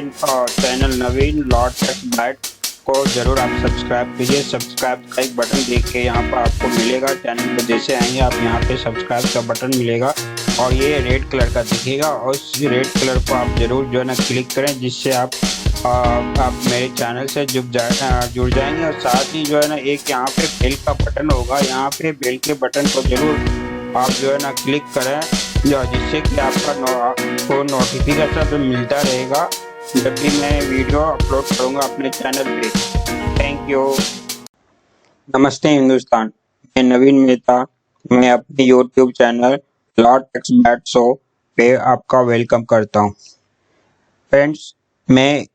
Channel नवीन law tech bat को जरूर आप सब्सक्राइब कीजिए। सब्सक्राइब का एक बटन देख के यहाँ पर आपको मिलेगा, चैनल पर जैसे आएंगे आप यहाँ पे सब्सक्राइब का बटन मिलेगा और ये रेड कलर का दिखेगा और इस रेड कलर को आप जरूर जो है ना क्लिक करें, जिससे आप मेरे चैनल से जुड़ जाएंगे। और साथ ही जो है ना एक यहाँ पे बेल का बटन होगा, यहाँ पे बेल के बटन को जरूर आप जो है ना क्लिक करें, जिससे कि आपका नोटिफिकेशन मिलता रहेगा जब भी मैं वीडियो अपलोड करूंगा अपने चैनल पे। Thank you. नमस्ते हिंदुस्तान, मैं नवीन मेहता। मैं अपने YouTube channel law tech bat show पे आपका वेलकम करता हूँ। फ्रेंड्स, मैं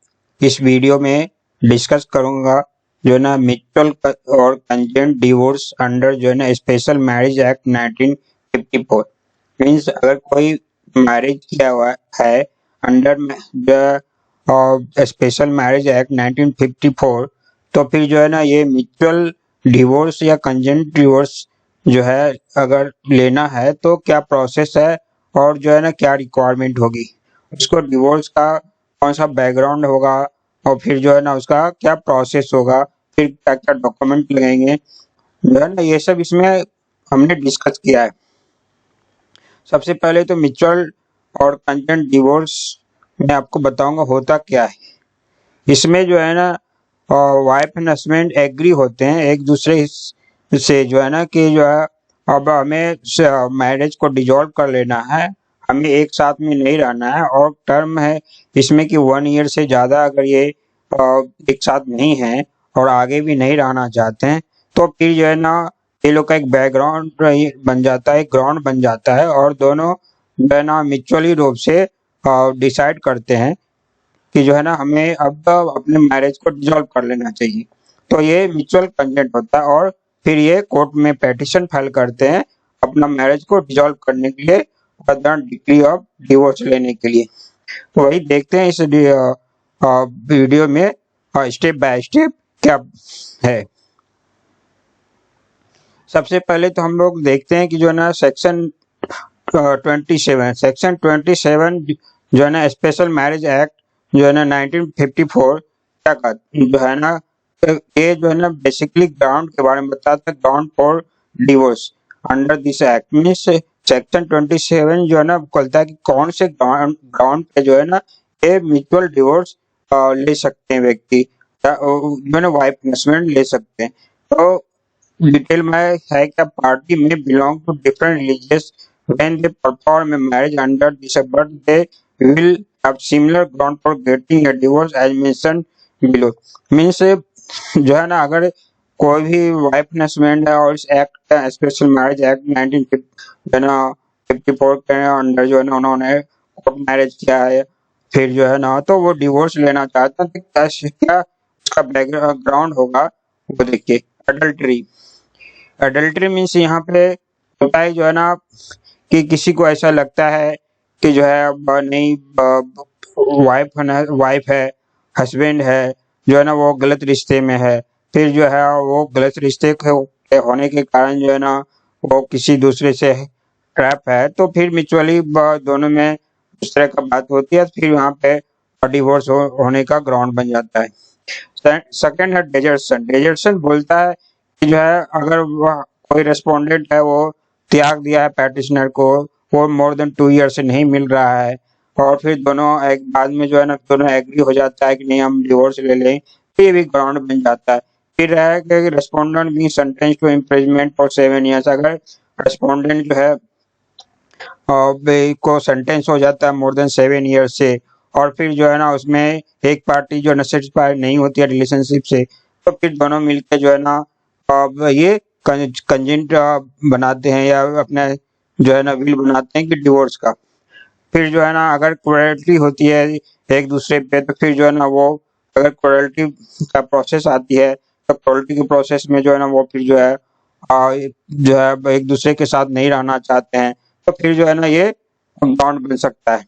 इस वीडियो में डिस्कस करूंगा जो है ना म्यूचुअल और कंसेंट डिवोर्स अंडर जो है ना स्पेशल मैरिज एक्ट 1954। मीन्स अगर कोई मैरिज किया हुआ है अंडर स्पेशल मैरिज एक्ट 1954, तो फिर जो है ना ये म्यूचुअल डिवोर्स या कंसेंट डिवोर्स जो है अगर लेना है तो क्या प्रोसेस है और जो है ना क्या रिक्वायरमेंट होगी, उसको डिवोर्स का कौन सा बैकग्राउंड होगा और फिर जो है ना उसका क्या प्रोसेस होगा, फिर क्या क्या डॉक्यूमेंट लगेंगे, जो है ना ये सब इसमें हमने डिस्कस किया है। सबसे पहले तो म्यूचुअल और कंसेंट डिवोर्स मैं आपको बताऊंगा होता क्या है। इसमें जो है ना वाइफ एंड हस्बैंड एग्री होते हैं एक दूसरे से जो है ना कि जो है अब हमें मैरिज को डिसॉल्व कर लेना है, हमें एक साथ में नहीं रहना है और टर्म है इसमें कि 1 ईयर से ज़्यादा अगर ये एक साथ नहीं है और आगे भी नहीं रहना चाहते हैं, तो फिर जो है ना ये लोग का एक बैकग्राउंड बन जाता है, एक ग्राउंड बन जाता है और दोनों जो है ना म्यूचुअली रूप से डिसाइड करते हैं कि जो है ना हमें अब अपने मैरिज को डिसॉल्व कर लेना चाहिए। तो ये म्यूचुअल कंसेंट होता है और फिर ये कोर्ट में पिटीशन फाइल करते हैं अपना मैरिज को डिसॉल्व करने के लिए, डिग्री ऑफ डिवोर्स लेने के लिए। तो वही देखते हैं इस वीडियो में स्टेप बाय स्टेप क्या है। सबसे पहले तो हम लोग देखते हैं कि जो है ना सेक्शन 27 जो है ना स्पेशल मैरिज एक्ट जो है ना 1954 क्या कहता जो है ना, ये जो है ना बेसिकली ग्राउंड के बारे में बताता है, ground for divorce under this act. Means section 27 जो है ना कहता है कि कौन से ग्राउंड पे जो है ना ये म्यूचुअल डिवोर्स ले सकते हैं व्यक्ति, जो है ना वाइफ हस्बैंड ले सकते हैं। तो डिटेल में है क्या, पार्टी में belong to different religious when they perform a marriage under this birth they will have similar ground for getting a divorce as mentioned below। Means जो है ना अगर कोई भी वाइफ हस्बैंड है और इस एक्ट का स्पेशल मैरिज एक्ट 1954 के अंडर जो है ना उन्होंने कोर्ट मैरिज किया है, फिर जो है ना तो वो डिवोर्स लेना चाहता है, तो क्या उसका बैकग्राउंड होगा वो देखिए। अडल्ट्री मीन्स यहाँ पे होता है जो है ना कि किसी को ऐसा लगता है कि जो है नहीं वाइफ है हस्बैंड है जो है ना वो गलत रिश्ते में है, फिर जो है वो गलत रिश्ते के होने के कारण जो है ना वो किसी दूसरे से ट्रैप है, तो फिर म्यूचुअली दोनों में उस तरह का बात होती है, फिर वहाँ पे डिवोर्स होने का ग्राउंड बन जाता है। सेकंड है डेजर्शन। डेजर्शन बोलता है कि जो है अगर वह कोई रेस्पोंडेंट है वो त्याग दिया है पैटिशनर को, वो मोर देन 2 ईयर से नहीं मिल रहा है और फिर दोनों एक बाद में जो है ना दोनों एग्री हो जाता है कि नहीं हम डिवोर्स ले लें, तो ये भी ग्राउंड बन जाता है। फिर है कि रेस्पोंडेंट भी sentence to imprisonment for 7 years. अगर रेस्पोंडेंट जो है को सेंटेंस हो जाता है मोर देन 7 ईयर्स से और फिर जो है ना उसमें एक पार्टी जो है सेटिस्फाइड नहीं होती है रिलेशनशिप से, तो फिर दोनों मिलकर जो है ना ये कंजेंट बनाते हैं या अपना जो है ना विल बनाते हैं कि डिवोर्स का। फिर जो है ना अगर क्वालिटी होती है एक दूसरे पे, तो फिर जो है ना वो अगर क्वालिटी का प्रोसेस आती है तो क्वालिटी के प्रोसेस में जो है ना वो फिर जो है एक दूसरे के साथ नहीं रहना चाहते हैं, तो फिर जो है ना ये बॉन्ड बन सकता है।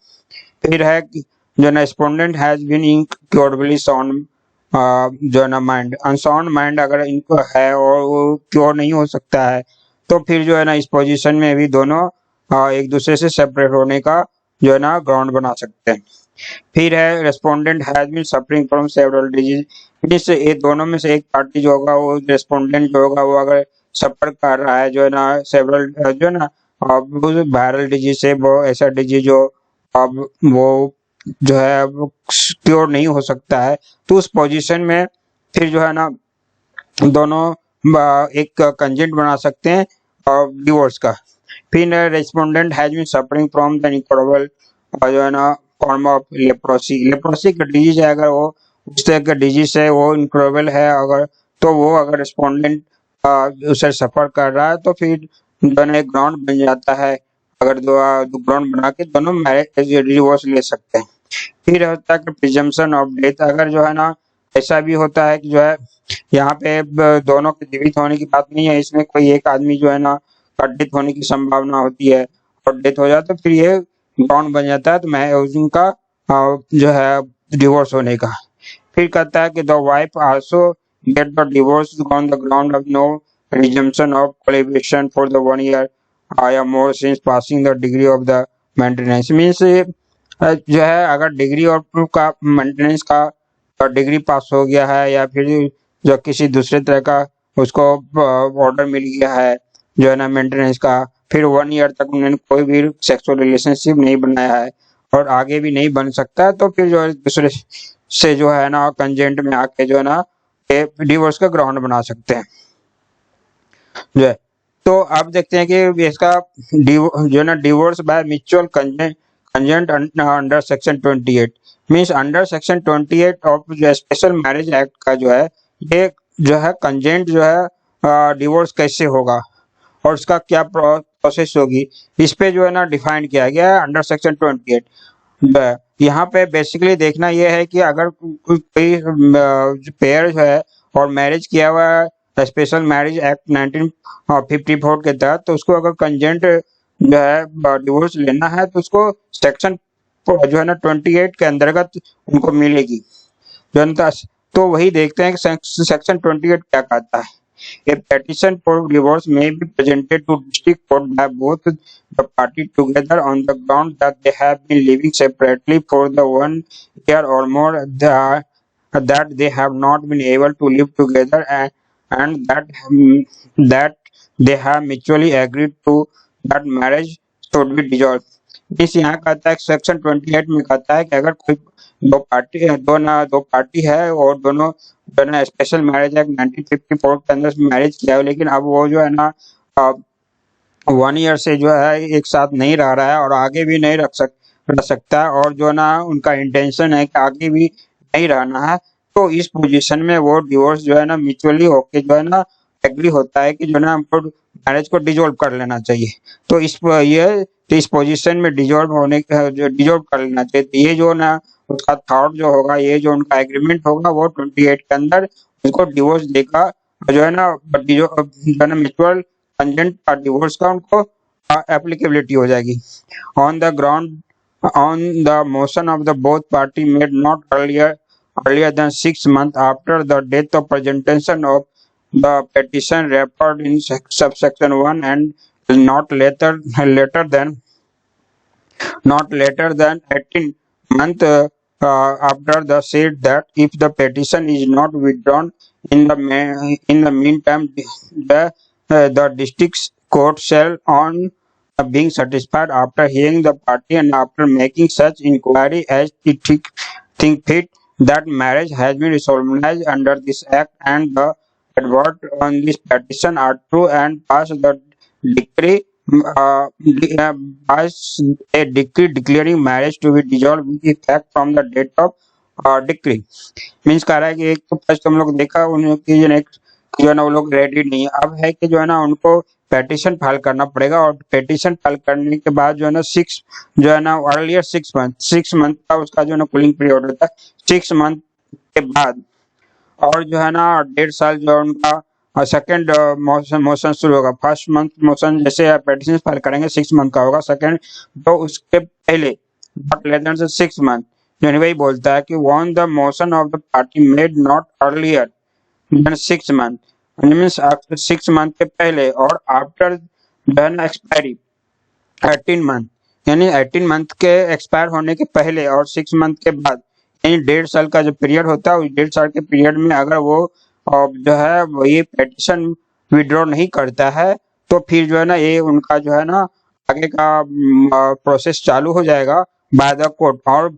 फिर है जो है ना रेस्पोंडेंट हैज बीन इनक्योरेबली साउंड जो है ना माइंड। अनसाउंड माइंड अगर इनको है और वो क्योर नहीं हो सकता है, तो फिर जो है ना इस पोजीशन में भी दोनों एक दूसरे से सेपरेट होने का जो है ना ग्राउंड बना सकते हैं। फिर है respondent has been suffering from several disease, means ये दोनों में से एक पार्टी जो होगा वो रेस्पोंडेंट जो होगा वो अगर सफर कर रहा है जो है ना सेवरल जो है ना अब वायरल डिजीज से, वो ऐसा डिजीज जो अब वो जो है अब क्योर नहीं हो सकता है, तो उस पोजीशन में फिर जो है ना दोनों एक कंजेंट बना सकते हैं और डिवोर्स का। फिर respondent has been suffering from the incurable जो है ना फॉर्म ऑफ लेप्रोसी, लेप्रोसी का डिजीज है, अगर वो उस तरह का डिजीज है वो इनक्योरेबल है अगर, तो वो अगर रेस्पोंडेंट उसे सफर कर रहा है तो फिर दोनों एक ग्राउंड बन जाता है, अगर दो ग्राउंड बना के दोनों मैरिज डिवोर्स ले सकते हैं। फिर होता है कि प्रिजम्पशन ऑफ डेथ, अगर जो है ना ऐसा भी होता है कि जो है यहाँ पे दोनों के जीवित होने की बात नहीं है, इसमें कोई एक आदमी जो है ना का डेथ होने की संभावना होती है और डेथ हो जाए तो फिर ये ग्राउंड बन जाता है तो मैं उनका जो है डिवोर्स होने का। फिर कहता है कि the wife also get the divorce on the ground of no resumption of collaboration for the 1 year या more since passing the degree of the maintenance, means जो है अगर डिग्री और प्रूफ का मेंटेनेंस का डिग्री पास हो गया है या फिर जो किसी दूसरे तरह का उसको ऑर्डर मिल गया है जो है ना मेंटेनेंस का, फिर 1 year तक उन्होंने कोई भी सेक्सुअल रिलेशनशिप नहीं बनाया है और आगे भी नहीं बन सकता है, तो फिर जो है दूसरे से जो है ना कंजेंट में आके जो है ना डिवोर्स का ग्राउंड बना सकते हैं जो है। तो आप देखते हैं कि इसका जो है ना divorce by mutual consent under section 28, means under section 28 of जो स्पेशल मैरिज एक्ट का जो है ये जो है कंजेंट जो है डिवोर्स कैसे होगा और उसका क्या प्रोसेस होगी, इस पे जो है ना डिफाइन किया गया है अंडर सेक्शन 28। यहाँ पे बेसिकली देखना यह है कि अगर कोई पेयर जो है और मैरिज किया हुआ है स्पेशल मैरिज एक्ट 1954 के तहत, तो उसको अगर कंजेंट जो है डिवोर्स लेना है तो उसको सेक्शन जो है ना 28 के अंतर्गत उनको मिलेगी जनता। तो वही देखते हैं कि सेक्शन 28 क्या कहता है। A petition for divorce may be presented to district court by both the party together on the ground that they have been living separately for the 1 year or more, that they have not been able to live together, and that they have mutually agreed to that marriage should be dissolved। इस यहाँ कहता है section 28 में कहता है कि अगर कोई दो पार्टी है और दोनों स्पेशल मैरिज एक्ट 1954 के अंदर मैरिज किया है, लेकिन अब वो जो है ना 1 year से जो है एक साथ नहीं रह रहा है और आगे भी नहीं रह सकता और जो है ना उनका इंटेंशन है कि आगे भी नहीं रहना है, तो इस पोजीशन में वो डिवोर्स जो है ना म्यूचुअली होके जो है ना एग्री होता है कि जो है ना हमको मैरिज को डिजोल्व कर लेना चाहिए। तो इस पोजीशन में डिजोल्व कर लेना चाहिए, तो ये जो ना उसका थॉट जो होगा, ये जो उनका एग्रीमेंट होगा वो 28 के अंदर उनको डिवोर्स देगा जो है ना म्यूचुअल कंजेंट का डिवोर्स का उनको एप्लीकेबिलिटी हो जाएगी। On the motion of the both party made not earlier than 6 months after the date of presentation of the petition referred in subsection 1 and not later than 18 months after the said, that if the petition is not withdrawn in the meantime, the district court shall, on being satisfied after hearing the party and after making such inquiry as it think fit, that marriage has been solemnized under this act and the advert on this petition are true, and pass the decree pass a decree declaring marriage to be dissolved with effect from the date of decree। Means कह रहा है कि एक तो first हम लोग देखा उनकी जो है ना वो लोग रेडी नहीं है, अब है कि जो है ना उनको पेटिशन फाइल करना पड़ेगा और पेटिशन फाइल करने के बाद जो है ना जो है ना अर्लियर 6 मंथ का उसका जो है ना कूलिंग पीरियड होता है, 6 मंथ के बाद और जो है ना 1.5 साल जो है उनका सेकंड मोशन शुरू होगा। फर्स्ट मंथ मोशन जैसे पेटिशन फाइल करेंगे 6 मंथ का होगा, सेकंड तो उसके पहले नॉट लेस देन 6 मंथ जो वही बोलता है कि when the motion of the party made not earlier than 6 month, मीन्स 6 मंथ के पहले और आफ्टर देन एक्सपायरी 18 मंथ यानी 18 मंथ के एक्सपायर होने के पहले और 6 मंथ के बाद, यानी 1.5 साल का जो पीरियड होता है, उस 1.5 साल के पीरियड में अगर वो जो है वो ये पेटिशन विड्रॉ नहीं करता है, तो फिर जो है ना ये उनका जो है ना आगे का प्रोसेस चालू हो जाएगा बाय द कोर्ट, और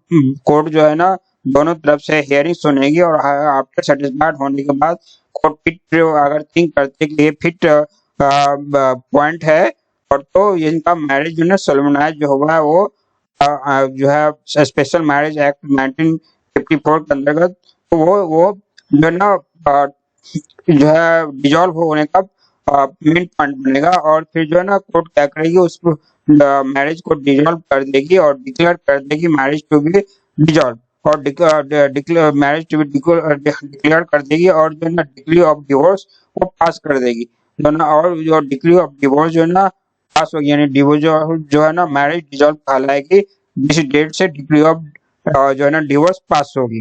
कोर्ट जो है ना दोनों तरफ से हियरिंग सुनेगी और आफ्टर सेटिस्फाइड होने के बाद कोर्ट फिट अगर थिंक करते कि ये फिट पॉइंट है, और तो इनका मैरिज जो है सोलमनाइज जो हुआ है वो जो है स्पेशल मैरिज एक्ट 1954 के अंतर्गत, तो वो जो है ना जो है डिजॉल्व होने का मेन पॉइंट बनेगा, और फिर जो है ना कोर्ट क्या करेगी, उस मैरिज को डिजॉल्व कर देगी और डिक्लेयर कर देगी मैरिज टू बी डिजॉल्व, और मैरिज टू बी डिक्लेयर कर देगी, और जो है ना डिक्री ऑफ डिवोर्स वो पास कर देगी, जो ना, और जो डिक्री ऑफ डिवोर्स जो है ना पास होगी, यानी डिवोर्स जो है ना मैरिज डिजॉल्व कहलाएगी, जिस डेट से डिक्री ऑफ जो है ना डिवोर्स पास होगी।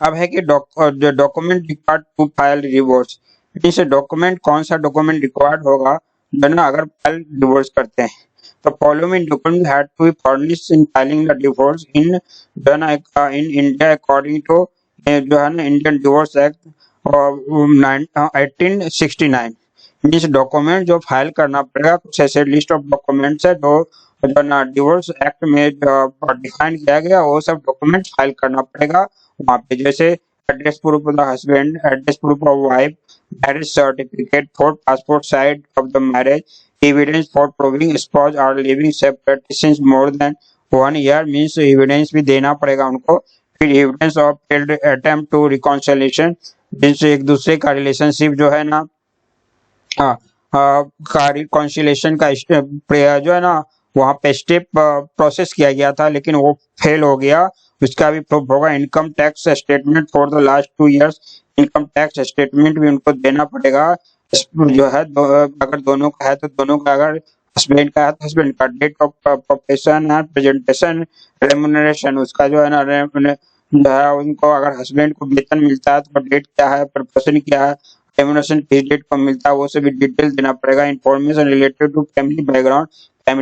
अब है कि document required to file divorce, इस डॉक्यूमेंट कौन सा डॉक्यूमेंट रिक्वायर्ड होगा जो ना अगर फाइल डिवोर्स करते हैं, तो following document had to be furnished in filing the divorce in जो है ना इन इंडिया अकॉर्डिंग टू जो है ना इंडियन डिवोर्स एक्ट 1869। इस डॉक्यूमेंट जो फाइल करना पड़ेगा, कुछ ऐसे लिस्ट ऑफ डॉक्यूमेंट्स है जो ना डिवोर्स एक्ट में डिफाइन किया गया, वो सब डॉक्यूमेंट फाइल करना पड़ेगा वहाँ पे, जैसे address proof of the husband, address proof of wife, marriage certificate for passport side of the marriage, evidence for proving spouse are living separate since more than 1 year, means evidence भी देना पड़ेगा उनको, फिर evidence of failed attempt to reconciliation, जिनसे एक दूसरे का relationship जो है ना का रिकॉन्सिलिएशन का जो है ना वहाँ पे स्टेप प्रोसेस किया गया था लेकिन वो फेल हो गया, उसका भी प्रूफ होगा। Income tax statement for the last 2 years, income tax statement भी उनको देना पड़ेगा, जो है अगर दोनों का है तो दोनों का, अगर हस्बैंड का है तो हस्बैंड का, डेट ऑफ प्रोफेशन है, प्रेजेंटेशन, रेमुनरेशन, उसका जो है ना जो है उनको अगर हस्बैंड को वेतन मिलता है तो डेट क्या है, प्रोफेशन क्या है, रेमुनरेशन किस डेट को मिलता है, वो सभी डिटेल देना पड़ेगा। Information related to family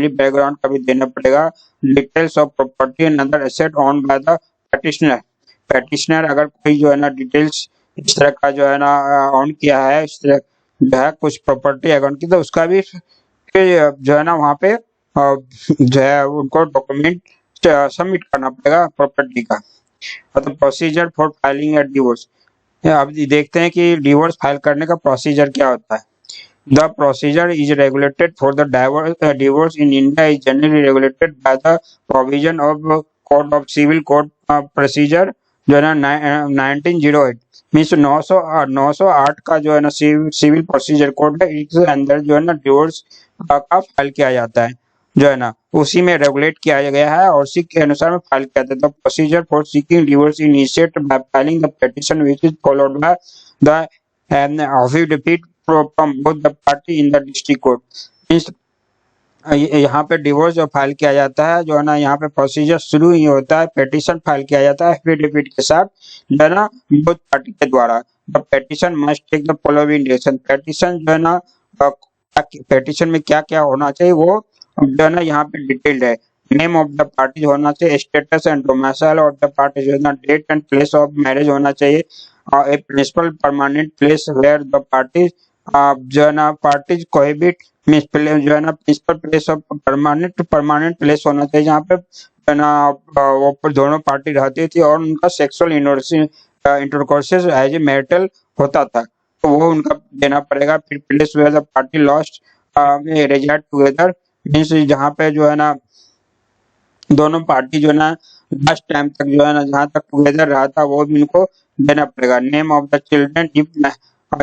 background का भी देना पड़ेगा। Details of property and other asset own by the petitioner, अगर कोई जो है ना डिटेल्स इस तरह का जो है ना ऑन किया है, इस तरह जो है कुछ प्रॉपर्टी अगर उनकी, तो उसका भी फिर जो है ना वहाँ पे जो है उनको डॉक्यूमेंट सबमिट करना पड़ेगा प्रॉपर्टी का। मतलब procedure for filing A divorce, अब देखते हैं कि डिवोर्स फाइल करने का प्रोसीजर क्या होता है। The procedure is regulated for the divorce in India is generally regulated by the provision of Code of Civil Code Procedure जो है ना 1908 मीन्स 908 का जो है ना सिविल प्रोसीजर कोड है, इसके अंदर जो है ना डिवोर्स का फाइल किया जाता है, जो है ना उसी में रेगुलेट किया गया है और उसी के अनुसार में फाइल किया जाता है। Procedure for seeking divorce initiate bye filing the petition which is followed by the affidavit from both the party in the district court, means यहाँ पे डिवोर्स जो फाइल किया जाता है, जो है ना यहाँ पे प्रोसीजर शुरू ही होता है, पिटीशन फाइल किया जाता है एफिडेविट के साथ, जो है ना बोथ पार्टी के द्वारा। The petition must take the following direction, petition जो है ना पिटीशन में क्या क्या होना चाहिए वो जो है ना यहाँ पे डिटेल्ड है। नेम ऑफ द पार्टी होना चाहिए, status and domicile of the party जो है ना, date and place of marriage होना चाहिए, a principal permanent place where the party जो है ना पार्टीज कोहेबिट, मींस जो है ना principal place of permanent place होना चाहिए जहाँ पे जो है ना वो पर दोनों पार्टी रहती थी और उनका sexual intercourses as a marital होता था, तो वो उनका देना पड़ेगा। फिर place where the party last resided together, means जहाँ पे जो है ना दोनों पार्टी जो है ना लास्ट टाइम तक जो है ना जहाँ तक टुगेदर रहा था वो भी उनको देना पड़ेगा। Name of the children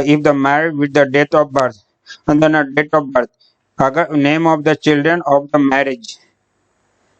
if the married with the date of birth and then a date of birth, अगर name of the children of the marriage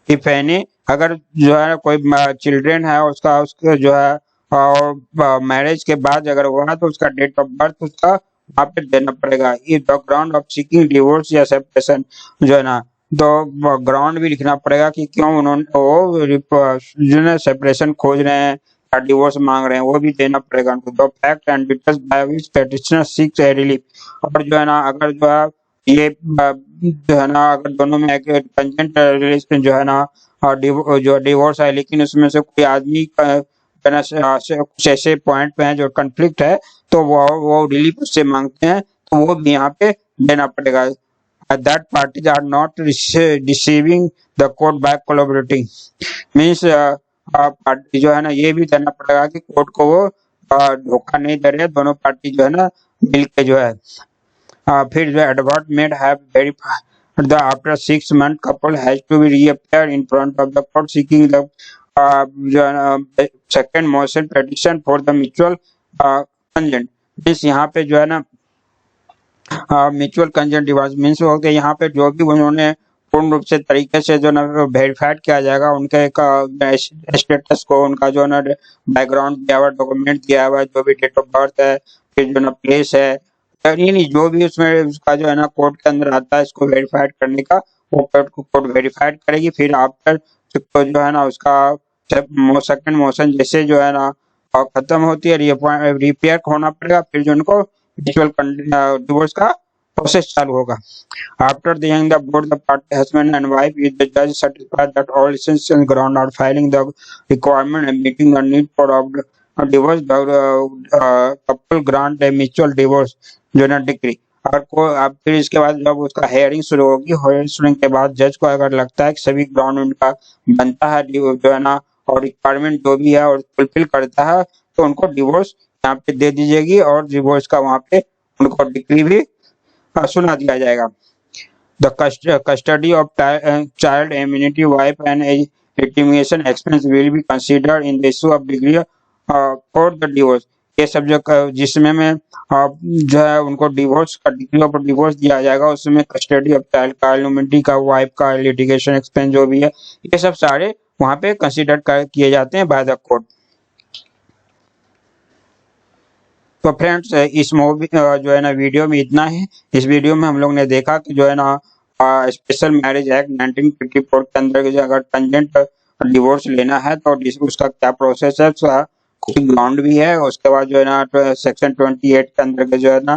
if any, अगर जो है कोई चिल्ड्रन है उसका जो है और मैरिज के बाद अगर हुआ तो उसका डेट ऑफ बर्थ उसका वहाँ पे देना पड़ेगा। If the ground of seeking divorce या सेपरेशन जो है ना, तो ग्राउंड भी लिखना पड़ेगा कि क्यों उन्होंने वो जो है सेपरेशन खोज रहे हैं, डिवोर्स मांग रहे हैं, वो भी देना पड़ेगा उनको। The fact and details by which petitioner seeks a relief, और जो है ना अगर जो है ये जो है ना, अगर दोनों में एक कंजेंट रिलेशन जो है ना, और जो डिवोर्स है, लेकिन उसमें से कोई आदमी का है ना, कुछ ऐसे पॉइंट पे हैं जो कॉन्फ्लिक्ट है, तो वो रिलीफ उससे मांगते हैं, तो वो भी यहाँ पे देना पड़ेगा। That parties are not receiving the court by collaborating, means party जो है ना, ये भी देना पड़ेगा कि कोर्ट को वो धोखा नहीं दे रहे, दोनों पार्टी जो है ना मिल के जो है। फिर जो advert made have verified the after 6 month couple has to be reappear in front of the court seeking the second motion petition for the mutual consent. Means यहाँ पे जो है ना म्यूचुअल कंसेंट डिवोर्स मीन्स हो गया, यहाँ पे जो भी उन्होंने पूर्ण रूप से तरीके से जो ना वेरीफाइड किया जाएगा, उनके स्टेटस को, उनका जो ना बैकग्राउंड दिया हुआ, डॉक्यूमेंट दिया हुआ, जो भी डेट ऑफ बर्थ है, फिर जो ना प्लेस है, नहीं जो भी उसमें उसका जो है ना कोर्ट के अंदर आता है, इसको वेरीफाइड करने का, वो कोर्ट वेरीफाइड करेगी। फिर आफ्टर तो जो है ना उसका सेकंड मोशन जैसे जो है ना खत्म होती है, रिपेयर होना पड़ेगा, फिर जो उनको म्यूचुअल डिवोर्स का प्रोसेस चालू होगा। After the hearing, the both the party, husband and wife, is the judge satisfied that all essential ground are filing the requirement and meeting the need for a divorce, the couple grant a mutual divorce जो ना degree. अगर को अब फिर इसके बाद जब उसका हेयरिंग शुरू होगी, हेयरिंग शुरू के बाद जज को अगर लगता है कि सभी ग्राउंड उनका बनता है जो है ना, और रिक्वायरमेंट जो भी है और फुलफिल करता है, तो उनको डिवोर्स यहाँ पे दे दी जाएगी, और डिवोर्स का वहाँ पे उनको डिग्री भी सुना दिया जाएगा। The custody of child, immunity, wife, and litigation expense will be considered in the issue of degree for the divorce। ये सब जो जिसमें में जो है उनको डिवोर्स का डिग्री ऑफ डिवोर्स दिया जाएगा, उसमें कस्टडी ऑफ चाइल्ड का, इम्यूनिटी का, वाइफ का, लिटिगेशन एक्सपेंस जो भी है, ये सब सारे वहाँ पे कंसिडर किए जाते हैं बाय द कोर्ट। तो फ्रेंड्स इस मूवी जो है ना वीडियो में इतना ही। इस वीडियो में हम लोग ने देखा कि जो है ना स्पेशल मैरिज एक्ट 1954 के अंदर जो अगर कंजेंट डिवोर्स लेना है तो उसका क्या प्रोसेस है, कुछ ग्राउंड भी है। उसके बाद जो है ना सेक्शन 28 के अंदर के जो है ना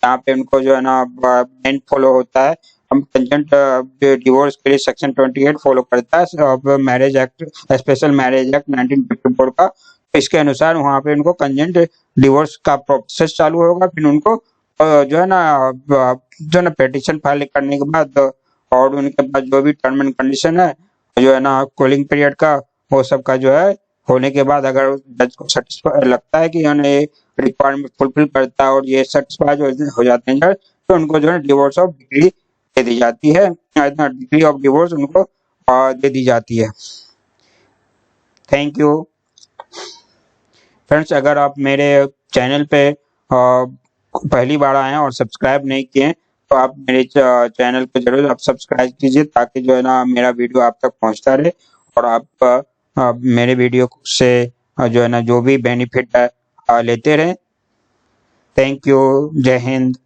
यहाँ पे उनको जो है ना मेन फॉलो होता है। हम कंजेंट डिवोर्स के लिए सेक्शन 28 फॉलो करता है marriage act, special marriage act 1954 का। इसके अनुसार वहाँ पे उनको कंजेंट डिवोर्स का प्रोसेस चालू होगा। फिर उनको जो है ना पिटीशन फाइल करने के बाद और उनके पास जो भी टर्म एंड कंडीशन है, जो है ना कूलिंग पीरियड का, वो सब का जो है होने के बाद अगर जज को सेटिस्फाई लगता है कि ये रिक्वायरमेंट फुलफिल करता है और ये सेटिस्फाई हो जाते हैं जज, तो उनको जो है डिवोर्स ऑफ डिग्री दे दी जाती है, डिग्री ऑफ डिवोर्स उनको दे दी जाती है। Thank you friends. अगर आप मेरे चैनल पे पहली बार आए हैं और सब्सक्राइब नहीं किए तो आप मेरे चैनल को जरूर आप सब्सक्राइब कीजिए, ताकि जो है ना मेरा वीडियो आप तक पहुंचता रहे और आप मेरे वीडियो से जो है ना जो भी बेनिफिट है लेते रहें। Thank you. जय हिंद।